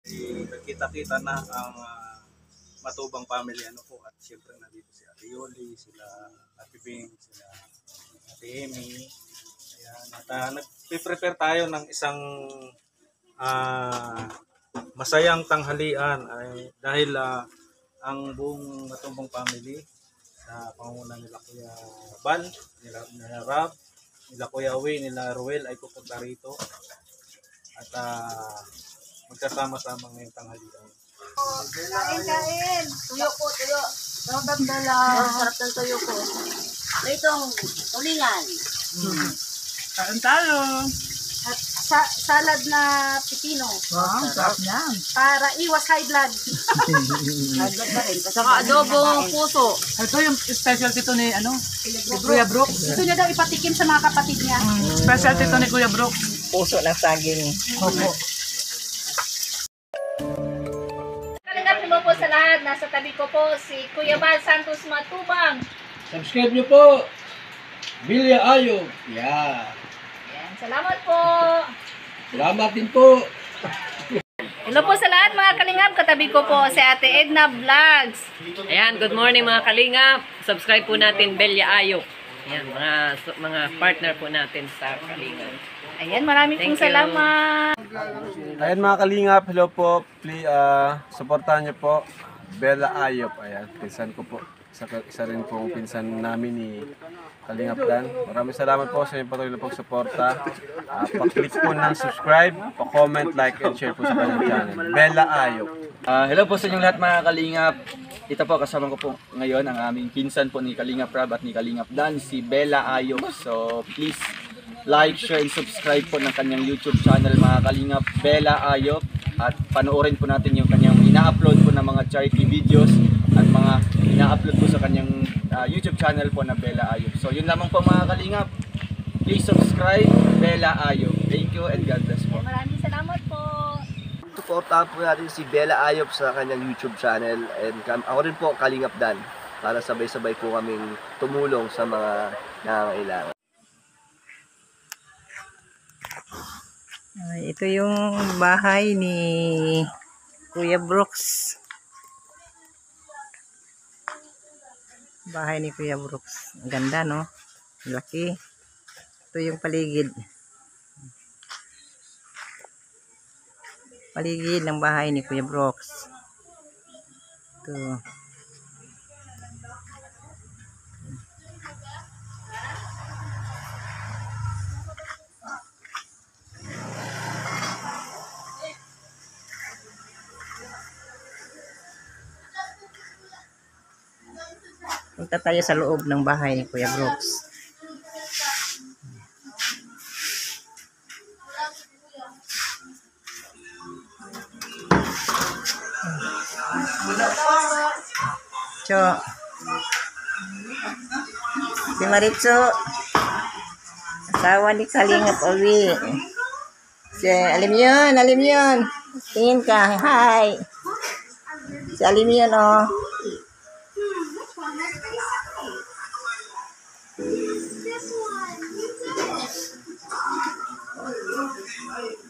Kita-kita na ang Matubang family po, at siyempre nandito si Ate Yoli, sila Ate Bing, sila Ate Amy. Ayan, at nagpe-prepare tayo ng isang masayang tanghalian dahil ang buong Matubang family sa pangunguna nila Kuya Bal, nila Rab, nila Kuya Uwe, nila Ruel ay pupunta rito at magsasama-sama ngayong tanghalian. Kain. Tuyo po, tuyo. Dala. Sarap ng tuyo po. Itong ulingan. Kain tayo. At salad na pipino. Wow, sarap niyan. Para iwas high blood. High blood pa rin. Saka adobong puso. Ito yung specialty to ni Kuya Brooks. Gusto niya daw ipatikim sa mga kapatid niya. Specialty to ni Kuya Brooks. Puso ng saging. Opo. Hello po sa lahat. Nasa tabi ko po si Kuya Bal Santos Matubang. Subscribe nyo po. Bilya Ayo. Yeah. Yan. Salamat po. Salamat din po. Hello po sa lahat mga kalingap. Katabi ko po si Ate Edna Vlogs. Ayan, good morning mga kalingap. Subscribe po natin Belya Ayok. Ayan, mga partner po natin sa kalingap. Ayan, maraming pong salamat. Ayan mga kalingap, hello po. Please, supportahan niyo po Bella Ayop. Ayan, pinsan ko po. Isa rin pong pinsan namin ni Kalingap Dan. Maraming salamat po sa inyong patuloy na pagsuporta. Pa-click po ng subscribe, pa-comment, like, and share po sa kanyang channel. Bella Ayop. Hello po sa inyong lahat mga Kalingap. Ito po, kasama ko po ngayon ang aming pinsan po ni Kalingap Rab at ni Kalingap Dan, si Bella Ayop. So please like, share, and subscribe po ng kanyang YouTube channel mga Kalingap, Bella Ayop. At panoorin po natin yung kanyang ina-upload po ng mga charity videos at mga ina-upload po sa kanyang YouTube channel po na Bella Ayop. So yun lamang po mga Kalingap. Please subscribe, Bella Ayop. Thank you and God bless po. Maraming salamat po. Suportahan po natin si Bella Ayop sa kanyang YouTube channel, and ako rin po Kalingap Dan, para sabay-sabay po kaming tumulong sa mga nangangailangan. Ito yung bahay ni Kuya Brooks. Bahay ni Kuya Brooks. Ang ganda, no? Laki. Ito yung paligid. Paligid ng bahay ni Kuya Brooks. Ito. Punta tayo sa loob ng bahay ni Kuya Brooks. Cho. Si Maritzo. Asawa ni Kalingap Uwi. Si Alimyon, Alimyon. Tingin ka. Hi. Si Alimyon, oh.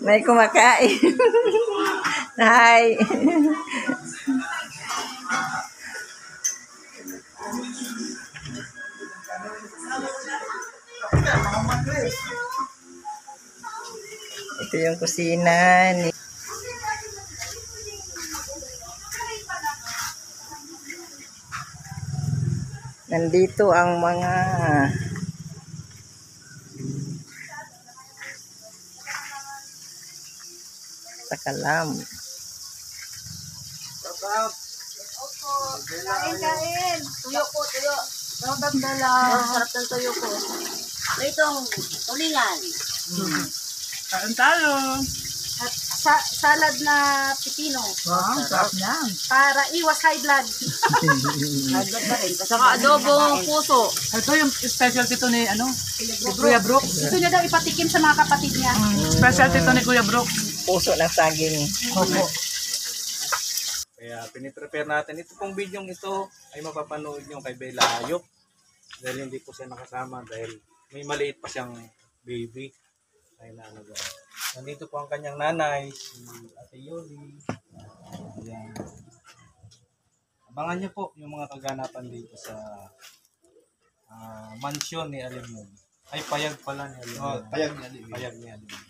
May kumakain. Hi. Ito yung kusina ni nandito ang mga sakalam. Kain. Tuyo po, tuyo. Dala. Sarap ng tuyo po. Itong ulingan. Kain tayo. At salad na pipino. Wow, sarap niyan. Para iwas high blood. High blood pa rin. Saka adobong puso. Ito yung specialty to ni Kuya Brooks. Gusto niya daw ipatikim sa mga kapatid niya. Specialty to ni Kuya Brooks. Puso ng saging. Opo. Kaya piniprepare natin. Ito pong video ito ay mapapanood nyo kay Bella Ayop. Dahil hindi po siya nakasama dahil may maliit pa siyang baby. Ay nandito po ang kanyang nanay, si Ate Yoli. Yan. Abangan niyo po yung mga kaganapan dito sa mansyon ni Alimon. Ay, payag pala ni Alimon. Payag niya din. Payag ni Alimon.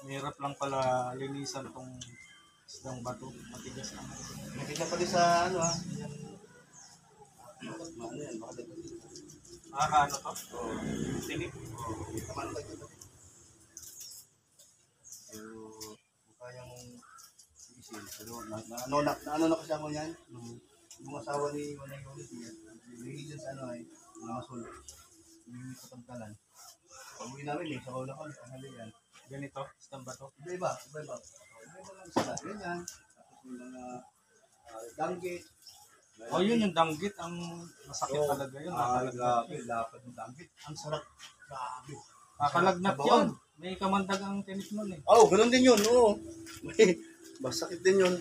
Mahirap lang pala linisan tong isdang bato. Matigas naman. Nakita pa din sa ano ha. Ano yan, baka dito. Ano to? Tinik. Kamano ka dito. Pero, kaya mong isin. Pero, ano na kasi ako yan. Yung asawa ni Manay Ulit niya. Nahihil dyan sa ano ay, mga sulok. Yung katamtalan. Pag-uwi namin, may sabaw na ko. Tanghali yan. Ganito, isdang bato. Iba-iba. Iba-iba lang sila. Ganyan. Tapos may mga danggit. Yun yung danggit. Ang masakit talaga yun. Grabe. Lapad ng danggit. Ang sarap. Grabe. Nakalagnat Sabawan. yun. May kamandag ang tinik nun eh. Ganun din yun. Oo. Masakit din yun.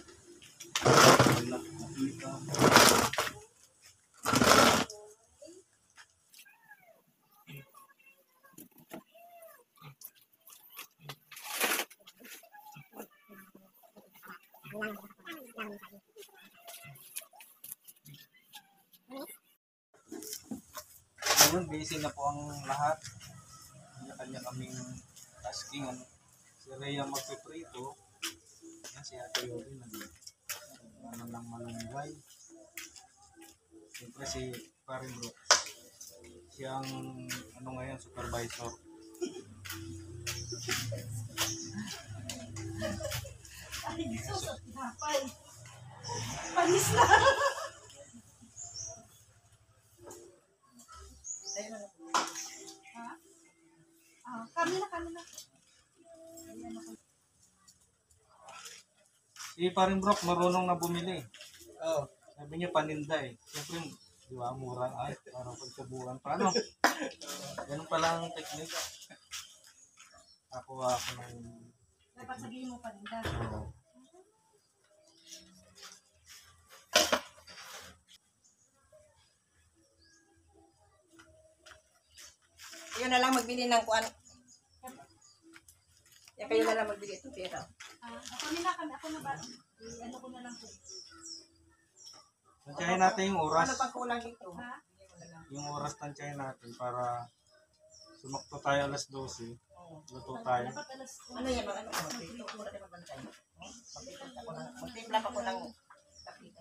Ngayon, busy na po ang lahat. Kanya-kanya kaming tasking. Si Rhea magpiprito. Yan, si Ate Yori ng malunggay. Siyempre si Paring Bro. Siyang ngayon, supervisor. Panis na. Kami na. Si Paring Brock marunong na bumili. Oo. Sabi niya paninda eh. Siyempre, di ba, mura ay, parang pagkabuhan pa. Ganun pala ang technique. Ako ng... Dapat sabihin mo paninda. Oo. Kayo na lang magbili ng kuan. Kayo na lang magbili ito pera. Ako na ba? Ano ko na lang po. Tansyahin natin yung oras. Ano pang kulang dito? Yung oras tansyahin natin para sumakto tayo alas 12. Luto tayo. Ano yan? Ano? Magtimpla pa ko ng kapito.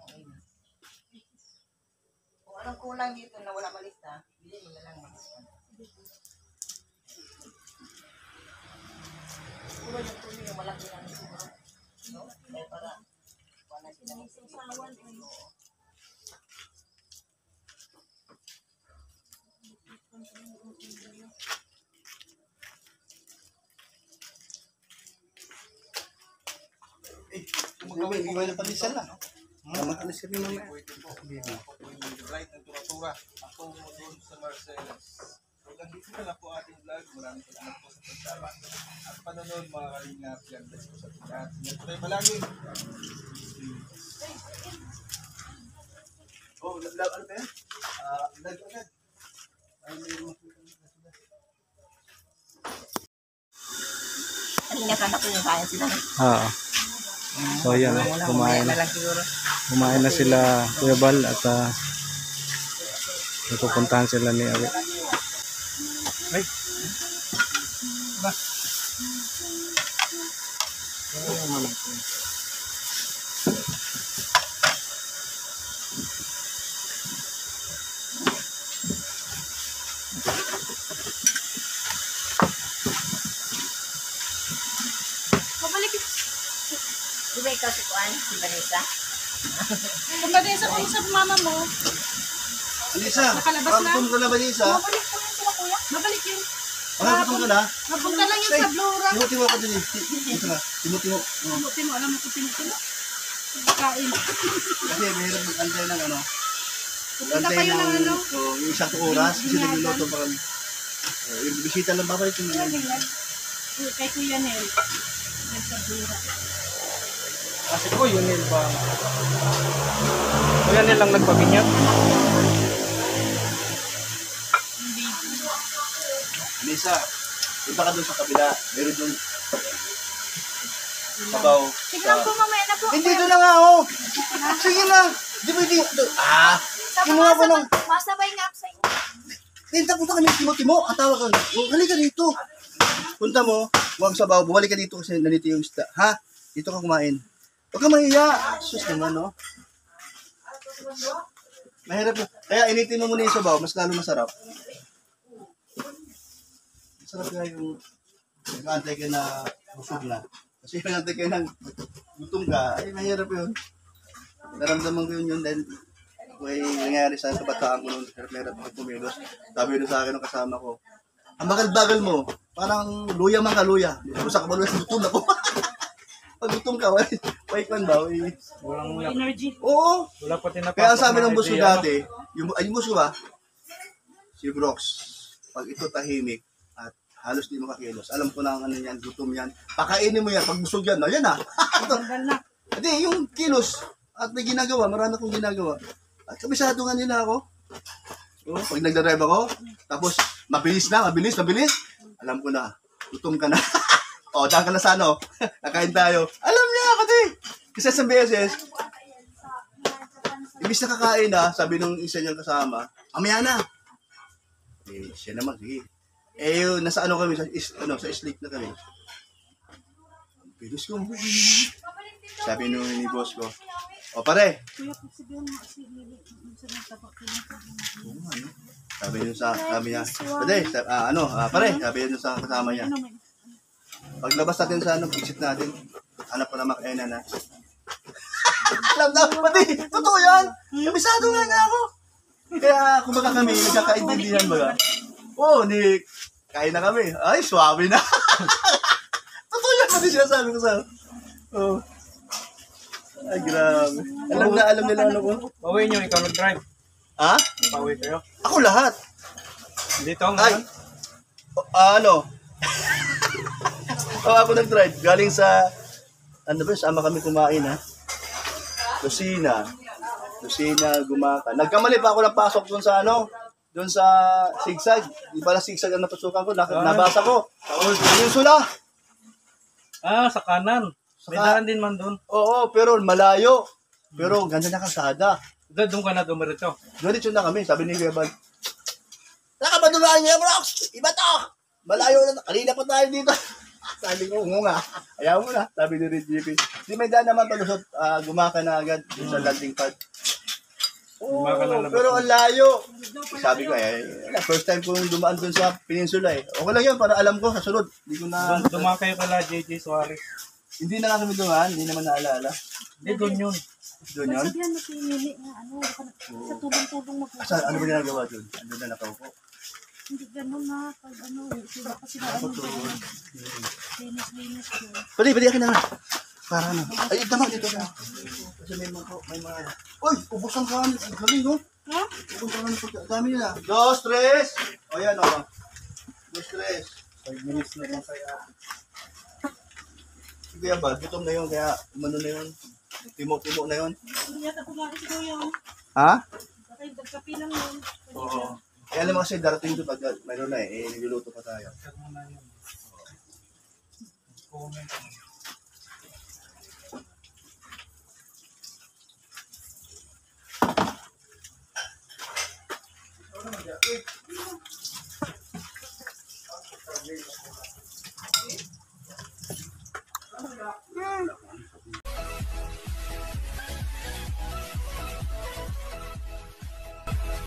Kung anong kulang dito na wala malista, bili mo na lang malista. Puro yung tuloy yung malaki lang siguro. No? Kaya para wala sila ng sasawan. Gawin na palisan na. Alis kami mamaya. Right ng tura-tura. Ako doon sa Marcellus. Hanggang dito na lang po ating vlog. Maraming salamat po sa pagsama. At panonood mga kalingap. Yan, bless po sa lahat. Ingat po tayo palagi. Ano ba yan? Live agad. Kanina sana ko yung kaya sila. Oo. So yan, kumain na. Kumain na sila Kuya Bal at pupuntahan sila ni Awi. Ay. Ba. Di ba ikaw si Kuan? Si Vanessa? Kung Vanessa, kung sa mama mo, Alisa, Nakalabas na? pagpunta ka na ba, Alisa? mabalik ko lang sila kuya. Mabalik yun. Pagpunta ka na? Napunta lang yun sa Blura. Timuti mo ka din. Ito na, timuti mo. Buti mo, alam mo kung pinutulog. Kain. Kasi mahirap mag-antay ng ano. Pupunta Antay kayo ng ano. yung isang oras. Kasi nagluluto pa kami. Yung bisita lang babalik yung Kay Kuya Nel. Sa Blura. Kasi ko, yun yun ba? Kuya nilang nagpabinyag. Lisa, punta ka doon sa kabila. Meron doon sabaw. Tignan po mamaya na po. Hindi doon na nga ako. Sige na. Di ba hindi? Kinuha ko ng... Masabay nga ako sa inyo. Punta kami Timo-Timo. Ang tawag ka. Halika dito. Punta mo. Huwag sabaw. Bumalik ka dito kasi nandito yung isda. Ha? Dito ka kumain. Huwag ka mahiya. Sus naman, no? Mahirap na. Kaya initin mo muna yung sabaw. Mas lalo masarap. Masarap nga yung nag-aantay ka na busog na. Kasi nag-aantay ka ng gutom ka. Ay, mahirap yun. Naramdaman ko yun dahil may nangyari sa kabataan ko noon. Hirap ako pumilos. Sabi yun sa akin ng kasama ko. Ang bagal-bagal mo, parang luya man ka luya. Busak ka ba luya sa gutom ako. Pag gutom ka, waikman ba? Walang Energy. Oo. wala pa tinapasok. Kaya ang sabi na ng buso idea, dati, yung buso ba? Si Brooks, pag ito tahimik at halos di makakilos, alam ko na ang ano yan, gutom yan. Pakainin mo yan, pag busog yan, ayan na. Hindi, yung kilos at may ginagawa, marami akong ginagawa. At kabisado nga nila ako. Oh, pag nagdadrive ako, tapos mabilis. Alam ko na, gutom ka na. O, dahil ka na sa ano, nakain tayo. Alam niya, kasi. Kasi sa beses, ibig na kakain na, sabi nung isa niyang kasama, amaya na. Eh, siya naman, sige. Eh, yun, nasa ano kami, sa sleep na kami. Bilis ko. Sabi nung ni boss ko, o pare. Sabi nyo sa kami niya, pare, sabi nyo sa kasama niya. Paglabas natin sa exit natin, hanap ko na makainan na. Alam na, pati, totoo yan. Kabisado nga ako. Kaya, kumbaga kami, nagkakaintindihan ba? Oo, hindi, kain na kami. Ay, swabe na. Totoo yan, pati sinasabi ko sa. Oh. Ay, grabe. Alam nila ano ko. Pauwi nyo, ikaw nag-drive. Ha? Pauwi kayo. Ako lahat. Dito Ay, ngayon. ako nag-drive. Galing sa, sama kami kumain, ha? Lucina, Gumaka. Nagkamali pa ako ng pasok doon sa sigsag. Di ba na sigsag ang napasukan ko? Nabasa ko. Peninsula. Sa kanan. May daan din man doon. Oo, pero malayo. Pero ganda na kalsada. Doon ka na dumiretso. Diretso na kami, sabi ni Kuya Bal. Nakapadulaan niya, Brox! Iba to! Malayo na, kanina pa tayo dito. Sabi ko, nga. Ayaw mo na, sabi ni Red GP. Di may daan naman palusot, Gumaka na agad sa landing pad. Oo, pero ang layo. Sabi ko, first time kong dumaan dun sa peninsula eh. Okay lang yan, para alam ko sa sunod. Hindi ko na... Dumaan kayo kala JJ Suarez. Hindi na nga kami dumaan, hindi naman naalala. Hindi, doon yun. Doon yun? Sabihan mo si Nini na sa tulong-tulong Asa, ano ba ginagawa doon? Ano na nakaupo? Hindi ganun na. Pag sila kasi na linis-linis ko. Pwede akin na nga. Para ano. Ay, tama dito na. Kasi may mga... Uy, ubos ang kanin. Ang galing, no? Ha? Ubos ang kanin. Ang dami nila. 2, 3. O yan, o. 2, 3. 5 minutes na lang kaya. Kaya ba, gutom na yun. Kaya umano na yun. Timo-timo na yun. Hindi yata kumain si Kuya. Ha? Bakit nagkapi lang yun. Oo. Kaya alam mo kasi darating doon pag mayroon na nagluluto pa tayo.